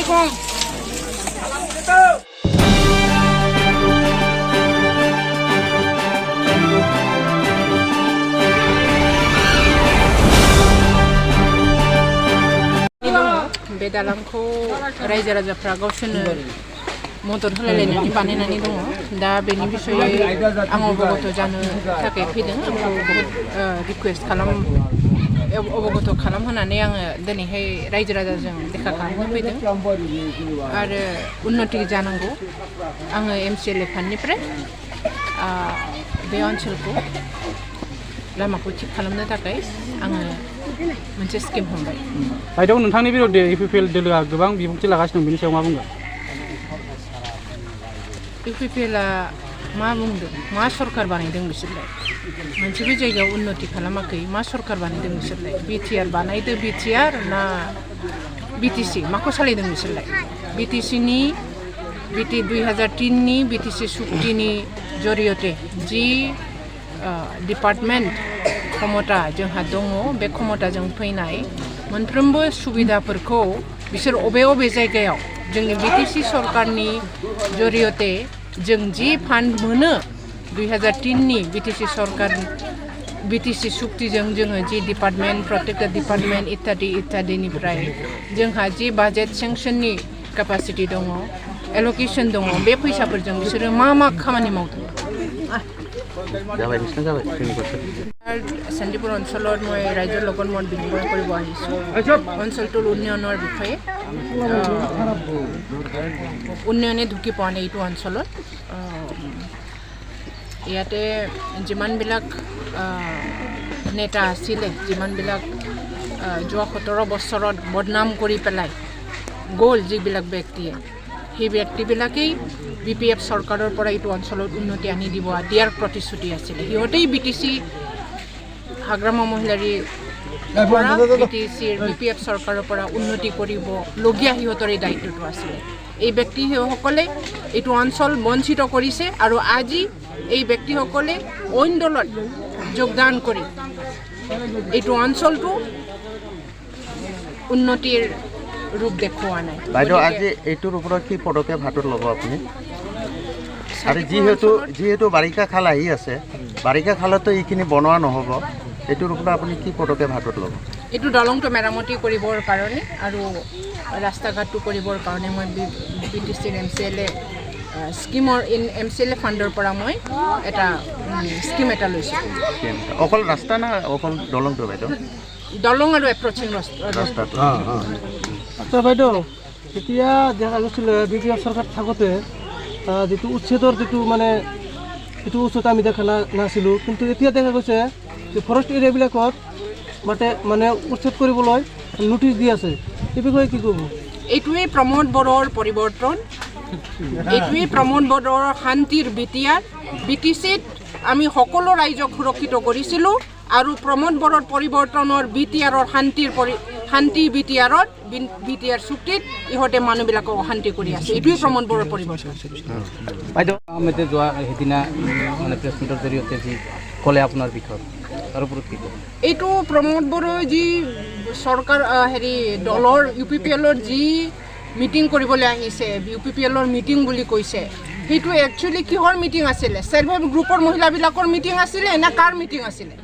Assalamualaikum. बे दालांखौ रायजो राजाफ्रा गावसोरनो मदद होलायलायनानै बानायनानै दङ दा बेनि बिसयै आं अबगत जानो थाखाय फैदों आंखौ रिकुवेस्ट अबगत खालामहोनानै आङो दिनैहाय रायजो राजाजों देखा खालामनो फैदों आरो उन्नति जानांगौ आङो MCLA फान्डनिफ्राय बे ओनसोलखौ लामाखौ थिक खालामनो थाखाय आङो मोनसे स्किम हमबाय बायदों नोंथांनि बिरुद्धे UPPL दोलोआ गोबां बिबुंथि लागासिनो दं बेनि सायाव मा बुंगोन UPPL मा बुंदों मा सरकार बानायदों बिसोरलाय मोनसेबो जायगायाव उन्नति खालामाखै मा सरकार बानायदों बिसोरलाय BTR बानायदो BTR ना BTC माखौ सालायदों बिसोरलाय BTC 2003 नि BTC सुक्तिनि जरियते जि डिपार्टमेन्ट क्षमता जोंहा दङ बे क्षमताजों फैनाय मोनफ्रोमबो सुबिदाफोरखौ बिसोर अबे जायगायाव जोंनि BTC सरकारनि जरियते जों जि फान्ड मोनो 2003 नि BTC सरकार BTC सुक्तिजों जोङो जि डिपार्टमेन्ट प्रत्येकटा डिपार्टमेन्ट इत्यादिनिफ्राय जोंहा जि बाजेट सेंसननि केपासिटि दङ एल'केसन दङ बे फैसाफोरजों बिसोरो मा खामानि मावदों सन्दीपुर অঞ্চলত মই ৰাজ্যৰ লগত মত বিনিময় কৰিব আহিছোঁ অঞ্চলটোৰ উন্নয়নৰ বিষয়ে উন্নয়নে ঢুকি পোৱা নাই এইটো অঞ্চলত ইয়াতে যিমানবিলাক নেতা আছিলে যিমানবিলাক যোৱা 17 বছৰত বদনাম কৰি পেলাই গ'ল যিবিলাক ব্যক্তিয়ে সেই ব্যক্তিবিলাকেই BPF চৰকাৰৰ পৰা এইটো অঞ্চলত উন্নতি আনি দিব দিয়াৰ প্ৰতিশ্ৰুতি আছিলে সিহঁতেই BTC হাগ্ৰামা মহিলাৰী পৰা BPF চৰকাৰৰ পৰা উন্নতি কৰিব লগীয়া সিহঁতৰ এই দায়িত্বটো আছিলে এই ব্যক্তিসকলে এইটো অঞ্চল বঞ্চিত কৰিছে আৰু আজি এই ব্যক্তিসকলে অইন দলত যোগদান কৰি এইটো অঞ্চলটো উন্নতিৰ ৰূপ দেখুওৱা নাই বাইদেউ আজি এইটোৰ ওপৰত কি পদক্ষেপ হাতত ল'ব আপুনি আৰু যিহেতু বাৰিষা কাল আহি আছে বাৰিষা কালতো এইখিনি বনোৱা নহ'ব এইটোৰ ওপৰত আপুনি কি পদক্ষেপ হাতত ল'ব এইটো দলংটো মেৰামতি কৰিবৰ কাৰণে আৰু ৰাস্তা ঘাটটো কৰিবৰ কাৰণে মই BTC MCLA স্কিমৰ MCLA ফাণ্ডৰ পৰা মই এটা স্কিম এটা লৈছোঁ অকল ৰাস্তা না অকল দলংটো বাইদেউ দলং আৰু এপ্ৰ'চিং ৰাস্তাটো আচ্ছা বাইদেউ এতিয়া দেখা গৈছিলে BPF চৰকাৰ থাকোঁতে যিটো উচ্ছেদৰ যিটো মানে এইটো উচ্চতা আমি দেখা নাছিলোঁ কিন্তু এতিয়া দেখা গৈছে যে ফৰেষ্ট এৰিয়াবিলাকত মানে উচ্ছেদ কৰিবলৈ নোটিছ দি আছে এই বিষয়ে কি ক'ব এইটোৱেই প্ৰমোদ বড়োৰ পৰিৱৰ্তন এইটোৱেই প্ৰমোদ বড়োৰ শান্তিৰ BTCত আমি সকলো ৰাইজক সুৰক্ষিত কৰিছিলোঁ আৰু প্ৰমোদ বড়োৰ পৰিৱৰ্তনৰ BTRৰ শান্তি BTR চুক্তিত ইহঁতে মানুহবিলাকক অশান্তি কৰি আছে এইটোৱেই প্ৰমোদ বড়োৰ পৰিৱৰ্তন বাইদেউ আমি যোৱা সেইদিনা মানে প্ৰেছ মিটৰ জৰিয়তে যি ক'লে আপোনাৰ বিষয় তাৰ ওপৰত কি ক'ব এইটো প্ৰমোদ বড়োই যি চৰকাৰ দলৰ UPPLৰ যি মিটিং কৰিবলৈ আহিছে UPPLৰ মিটিং বুলি কৈছে সেইটো একচুৱেলি কিহৰ মিটিং আছিলে ছেল্ফ হেল্প গ্ৰুপৰ মহিলাবিলাকৰ মিটিং আছিলে নে কাৰ মিটিং আছিলে